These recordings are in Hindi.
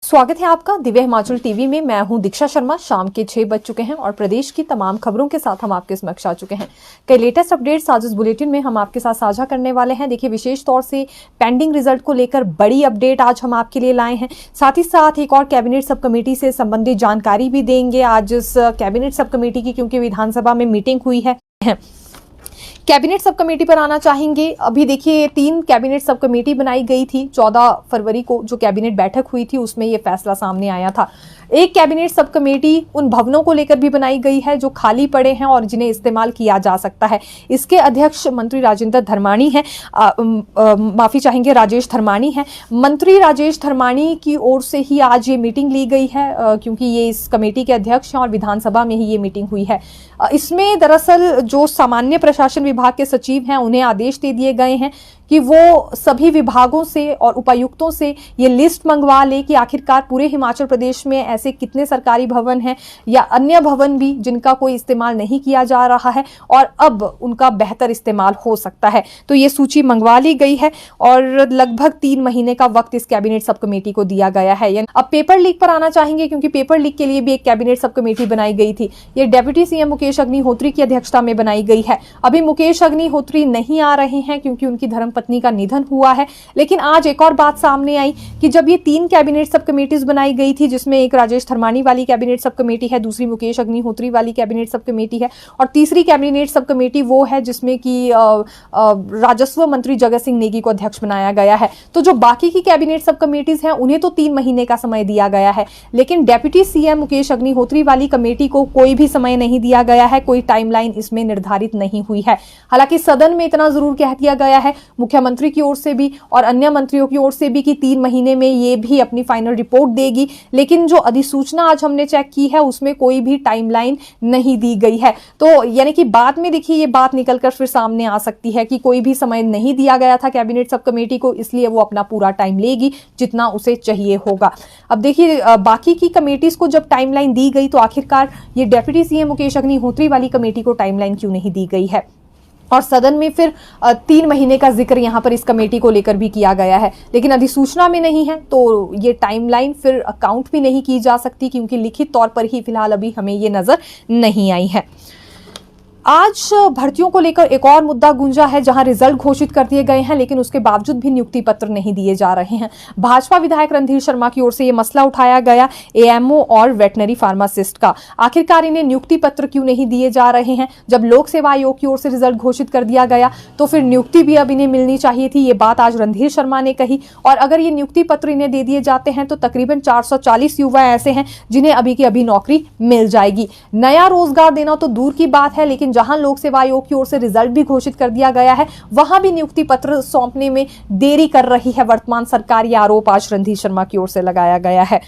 स्वागत है आपका दिव्य हिमाचल टीवी में। मैं हूं दीक्षा शर्मा। शाम के 6 बज चुके हैं और प्रदेश की तमाम खबरों के साथ हम आपके समक्ष आ चुके हैं। कई लेटेस्ट अपडेट्स आज इस बुलेटिन में हम आपके साथ साझा करने वाले हैं। देखिए, विशेष तौर से पेंडिंग रिजल्ट को लेकर बड़ी अपडेट आज हम आपके लिए लाए हैं। साथ ही साथ एक और कैबिनेट सब कमेटी से संबंधित जानकारी भी देंगे आज इस कैबिनेट सब कमेटी की, क्योंकि विधानसभा में मीटिंग हुई है। कैबिनेट सब कमेटी पर आना चाहेंगे। अभी देखिए, 3 कैबिनेट सब कमेटी बनाई गई थी। 14 फरवरी को जो कैबिनेट बैठक हुई थी उसमें यह फैसला सामने आया था। एक कैबिनेट सब कमेटी उन भवनों को लेकर भी बनाई गई है जो खाली पड़े हैं और जिन्हें इस्तेमाल किया जा सकता है। इसके अध्यक्ष मंत्री राजेंद्र धर्माणी हैं, माफी चाहेंगे राजेश धर्माणी हैं। मंत्री राजेश धर्माणी की ओर से ही आज ये मीटिंग ली गई है, क्योंकि ये इस कमेटी के अध्यक्ष हैं और विधानसभा में ही ये मीटिंग हुई है। इसमें दरअसल जो सामान्य प्रशासन विभाग के सचिव हैं उन्हें आदेश दे दिए गए हैं कि वो सभी विभागों से और उपायुक्तों से ये लिस्ट मंगवा ले कि आखिरकार पूरे हिमाचल प्रदेश में ऐसे कितने सरकारी भवन हैं या अन्य भवन भी जिनका कोई इस्तेमाल नहीं किया जा रहा है और अब उनका बेहतर इस्तेमाल हो सकता है। तो ये सूची मंगवा ली गई है और लगभग 3 महीने का वक्त इस कैबिनेट सब कमेटी को दिया गया है। अब पेपर लीक पर आना चाहेंगे, क्योंकि पेपर लीक के लिए भी एक कैबिनेट सब कमेटी बनाई गई थी। ये डेप्यूटी सीएम मुकेश अग्निहोत्री की अध्यक्षता में बनाई गई है। अभी मुकेश अग्निहोत्री नहीं आ रहे हैं क्योंकि उनकी धर्मपत्नी का निधन हुआ है। लेकिन आज एक और बात सामने आई कि जब ये 3 कैबिनेट सब कमेटीज बनाई गई थी, जिसमें एक राजेश धर्माणी वाली कैबिनेट सब कमेटी है, दूसरी मुकेश अग्निहोत्री वाली कैबिनेट सब कमेटी है और तीसरी कैबिनेट सब कमेटी वो है जिसमें कि राजस्व मंत्री जगत सिंह नेगी को अध्यक्ष बनाया गया है। तो जो बाकी की कैबिनेट सब कमेटीज हैं उन्हें तो 3 महीने का समय दिया गया है, लेकिन डेप्यूटी सीएम मुकेश अग्निहोत्री वाली कमेटी को कोई भी समय नहीं दिया गया है, कोई टाइमलाइन इसमें निर्धारित नहीं हुई है। हालांकि सदन में इतना जरूर कह दिया गया है मुख्यमंत्री की ओर से भी और अन्य मंत्रियों की ओर से भी कि 3 महीने में ये भी अपनी फाइनल रिपोर्ट देगी, लेकिन जो अधिसूचना आज हमने चेक की है उसमें कोई भी टाइमलाइन नहीं दी गई है। तो यानी कि बाद में देखिए ये बात निकलकर फिर सामने आ सकती है कि कोई भी समय नहीं दिया गया था कैबिनेट सब कमेटी को, इसलिए वो अपना पूरा टाइम लेगी जितना उसे चाहिए होगा। अब देखिए, बाकी की कमेटीज को जब टाइमलाइन दी गई तो आखिरकार ये डेप्यूटी सीएम मुकेश अग्निहोत्री वाली कमेटी को टाइमलाइन क्यों नहीं दी गई है। और सदन में फिर 3 महीने का जिक्र यहां पर इस कमेटी को लेकर भी किया गया है, लेकिन अधिसूचना में नहीं है, तो ये टाइमलाइन फिर अकाउंट भी नहीं की जा सकती, क्योंकि लिखित तौर पर ही फिलहाल अभी हमें ये नजर नहीं आई है। आज भर्तियों को लेकर एक और मुद्दा गूंजा है, जहां रिजल्ट घोषित कर दिए गए हैं लेकिन उसके बावजूद भी नियुक्ति पत्र नहीं दिए जा रहे हैं। भाजपा विधायक रणधीर शर्मा की ओर से यह मसला उठाया गया एएमओ और वेटनरी फार्मासिस्ट का। आखिरकार इन्हें नियुक्ति पत्र क्यों नहीं दिए जा रहे हैं? जब लोक सेवा आयोग की ओर से रिजल्ट घोषित कर दिया गया तो फिर नियुक्ति भी अब इन्हें मिलनी चाहिए थी। ये बात आज रणधीर शर्मा ने कही। और अगर ये नियुक्ति पत्र इन्हें दे दिए जाते हैं तो तकरीबन 440 युवा ऐसे हैं जिन्हें अभी की अभी नौकरी मिल जाएगी। नया रोजगार देना तो दूर की बात है, लेकिन जहां लोक सेवा आयोग की ओर से रिजल्ट भी घोषित कर दिया गया है वहां भी नियुक्ति पत्र सौंपने में देरी कर रही है वर्तमान सरकार। यह आरोप आज रणधीर शर्मा की ओर से लगाया गया है।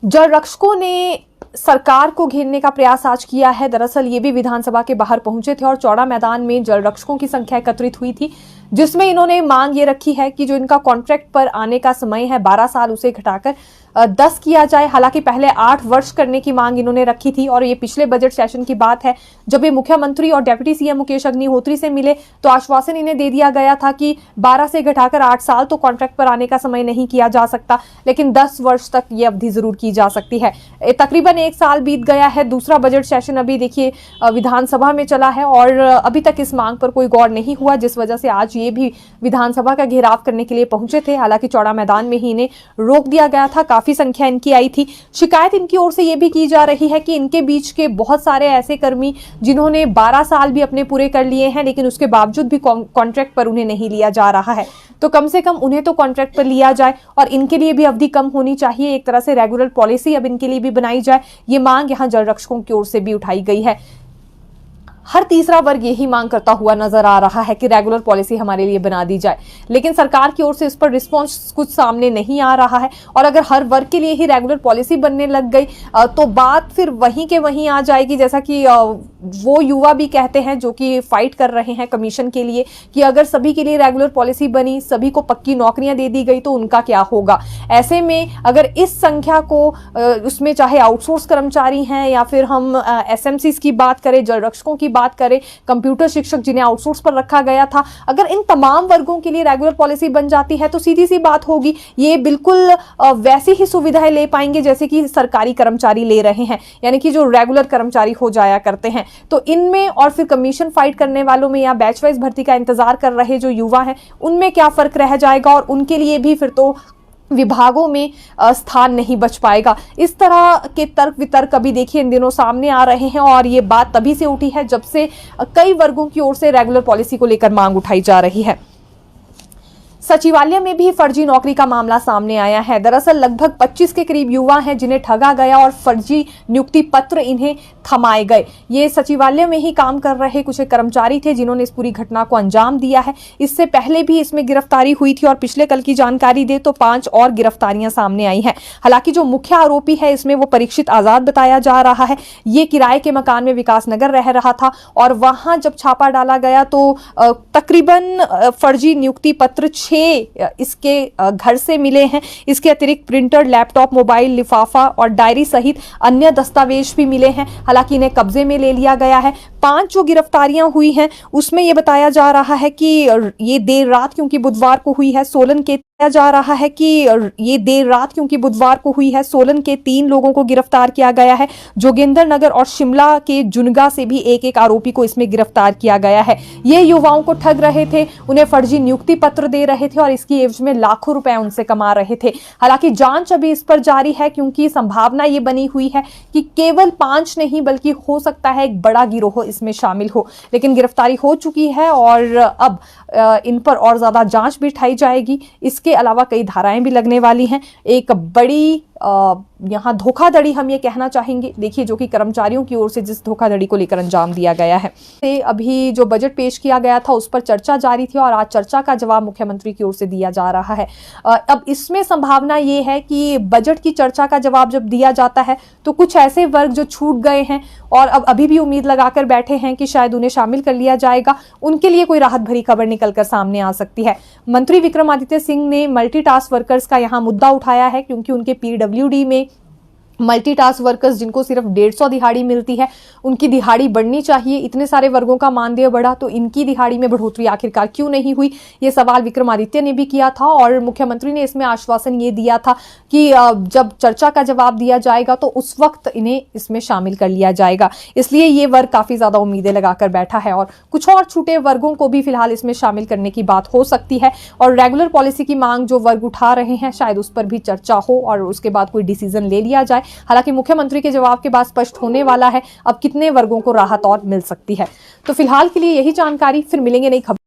जल रक्षकों ने सरकार को घेरने का प्रयास आज किया है। दरअसल ये भी विधानसभा के बाहर पहुंचे थे और चौड़ा मैदान में जल रक्षकों की संख्या एकत्रित हुई थी, जिसमें इन्होंने मांग ये रखी है कि जो इनका कॉन्ट्रैक्ट पर आने का समय है 12 साल उसे घटाकर 10 किया जाए। हालांकि पहले 8 वर्ष करने की मांग इन्होंने रखी थी और ये पिछले बजट सेशन की बात है, जब ये मुख्यमंत्री और डेप्यूटी सीएम मुकेश अग्निहोत्री से मिले तो आश्वासन इन्हें दे दिया गया था कि 12 से घटाकर 8 साल तो कॉन्ट्रैक्ट पर आने का समय नहीं किया जा सकता, लेकिन 10 वर्ष तक ये अवधि जरूर की जा सकती है। तकरीबन 1 साल बीत गया है, दूसरा बजट सेशन अभी देखिए विधानसभा में चला है और अभी तक इस मांग पर कोई गौर नहीं हुआ, जिस वजह से आज ये भी विधानसभा का घेराव करने के लिए पहुंचे थे। हालांकि चौड़ा मैदान में ही इन्हें रोक दिया गया था, काफी संख्या इनकी आई थी। शिकायत इनकी ओर से यह भी की जा रही है कि इनके बीच के बहुत सारे ऐसे कर्मी जिन्होंने 12 साल भी अपने पूरे कर लिए हैं लेकिन उसके बावजूद भी कॉन्ट्रैक्ट पर उन्हें नहीं लिया जा रहा है, तो कम से कम उन्हें तो कॉन्ट्रैक्ट पर लिया जाए और इनके लिए भी अवधि कम होनी चाहिए। एक तरह से रेगुलर पॉलिसी अब इनके लिए भी बनाई जाए, ये मांग यहां जल रक्षकों की ओर से भी उठाई गई है। हर तीसरा वर्ग यही मांग करता हुआ नजर आ रहा है कि रेगुलर पॉलिसी हमारे लिए बना दी जाए, लेकिन सरकार की ओर से इस पर रिस्पॉन्स कुछ सामने नहीं आ रहा है। और अगर हर वर्ग के लिए ही रेगुलर पॉलिसी बनने लग गई तो बात फिर वहीं के वहीं आ जाएगी, जैसा कि वो युवा भी कहते हैं जो कि फाइट कर रहे हैं कमीशन के लिए कि अगर सभी के लिए रेगुलर पॉलिसी बनी, सभी को पक्की नौकरियां दे दी गई तो उनका क्या होगा। ऐसे में अगर इस संख्या को उसमें चाहे आउटसोर्स कर्मचारी हैं या फिर हम एसएमसीज की बात करें, जल रक्षकों की बात करें, कंप्यूटर शिक्षक जिन्हें आउटसोर्स पर रखा गया था, अगर इन तमाम वर्गों के लिए रेगुलर पॉलिसी बन जाती है तो सीधी सी बात होगी ये बिल्कुल वैसी ही सुविधाएं ले पाएंगे जैसे कि सरकारी कर्मचारी ले रहे हैं, यानी कि जो रेगुलर कर्मचारी हो जाया करते हैं। तो इनमें और फिर कमीशन फाइट करने वालों में या बैच वाइज भर्ती का इंतजार कर रहे जो युवा हैं उनमें क्या फर्क रह जाएगा, और उनके लिए भी फिर तो विभागों में स्थान नहीं बच पाएगा। इस तरह के तर्क वितर्क अभी देखिए इन दिनों सामने आ रहे हैं, और ये बात तभी से उठी है जब से कई वर्गों की ओर से रेगुलर पॉलिसी को लेकर मांग उठाई जा रही है। सचिवालय में भी फर्जी नौकरी का मामला सामने आया है। दरअसल लगभग 25 के करीब युवा हैं जिन्हें ठगा गया और फर्जी नियुक्ति पत्र इन्हें थमाए गए। ये सचिवालय में ही काम कर रहे कुछ कर्मचारी थे जिन्होंने इस पूरी घटना को अंजाम दिया है। इससे पहले भी इसमें गिरफ्तारी हुई थी और पिछले कल की जानकारी दे तो 5 और गिरफ्तारियां सामने आई हैं। हालांकि जो मुख्य आरोपी है इसमें वो परीक्षित आजाद बताया जा रहा है। ये किराए के मकान में विकास नगर रह रहा था और वहां जब छापा डाला गया तो तकरीबन फर्जी नियुक्ति पत्र 6 इसके घर से मिले हैं। इसके अतिरिक्त प्रिंटर, लैपटॉप, मोबाइल, लिफाफा और डायरी सहित अन्य दस्तावेज भी मिले हैं। हालांकि इन्हें कब्जे में ले लिया गया है। 5 जो गिरफ्तारियां हुई हैं उसमें यह बताया जा रहा है कि ये देर रात क्योंकि बुधवार को हुई है सोलन के बुधवार को हुई है। सोलन के 3 लोगों को गिरफ्तार किया गया है। जोगिंदर नगर और शिमला के जुनगा से भी एक आरोपी को इसमें गिरफ्तार किया गया है। ये युवाओं को ठग रहे थे, उन्हें फर्जी नियुक्ति पत्र दे रहे थे और इसकी एवज में लाखों रुपए उनसे कमा रहे थे। हालांकि जांच अभी इस पर जारी है क्योंकि संभावना ये बनी हुई है कि केवल 5 नहीं बल्कि हो सकता है एक बड़ा गिरोह इसमें शामिल हो। लेकिन गिरफ्तारी हो चुकी है और अब इन पर और ज्यादा जांच भी उठाई जाएगी। इसके अलावा कई धाराएं भी लगने वाली हैं। एक बड़ी यहाँ धोखाधड़ी हम ये कहना चाहेंगे, देखिए जो कि कर्मचारियों की ओर से जिस धोखाधड़ी को लेकर अंजाम दिया गया है। अभी जो बजट पेश किया गया था उस पर चर्चा जारी थी और आज चर्चा का जवाब मुख्यमंत्री की ओर से दिया जा रहा है। अब इसमें संभावना ये है कि बजट की चर्चा का जवाब जब दिया जाता है तो कुछ ऐसे वर्ग जो छूट गए हैं और अब अभी भी उम्मीद लगाकर बैठे हैं कि शायद उन्हें शामिल कर लिया जाएगा, उनके लिए कोई राहत भरी खबर निकलकर सामने आ सकती है। मंत्री विक्रमादित्य सिंह ने मल्टीटास्क वर्कर्स का यहाँ मुद्दा उठाया है क्योंकि उनके PWD में मल्टीटास्क वर्कर्स जिनको सिर्फ 150 दिहाड़ी मिलती है उनकी दिहाड़ी बढ़नी चाहिए। इतने सारे वर्गों का मानदेय बढ़ा तो इनकी दिहाड़ी में बढ़ोतरी आखिरकार क्यों नहीं हुई, ये सवाल विक्रमादित्य ने भी किया था और मुख्यमंत्री ने इसमें आश्वासन ये दिया था कि जब चर्चा का जवाब दिया जाएगा तो उस वक्त इन्हें इसमें शामिल कर लिया जाएगा। इसलिए ये वर्ग काफी ज्यादा उम्मीदें लगाकर बैठा है और कुछ और छूटे वर्गों को भी फिलहाल इसमें शामिल करने की बात हो सकती है और रेगुलर पॉलिसी की मांग जो वर्ग उठा रहे हैं शायद उस पर भी चर्चा हो और उसके बाद कोई डिसीजन ले लिया जाए। हालांकि मुख्यमंत्री के जवाब के बाद स्पष्ट होने वाला है अब कितने वर्गों को राहत और मिल सकती है। तो फिलहाल के लिए यही जानकारी, फिर मिलेंगे नई खबर।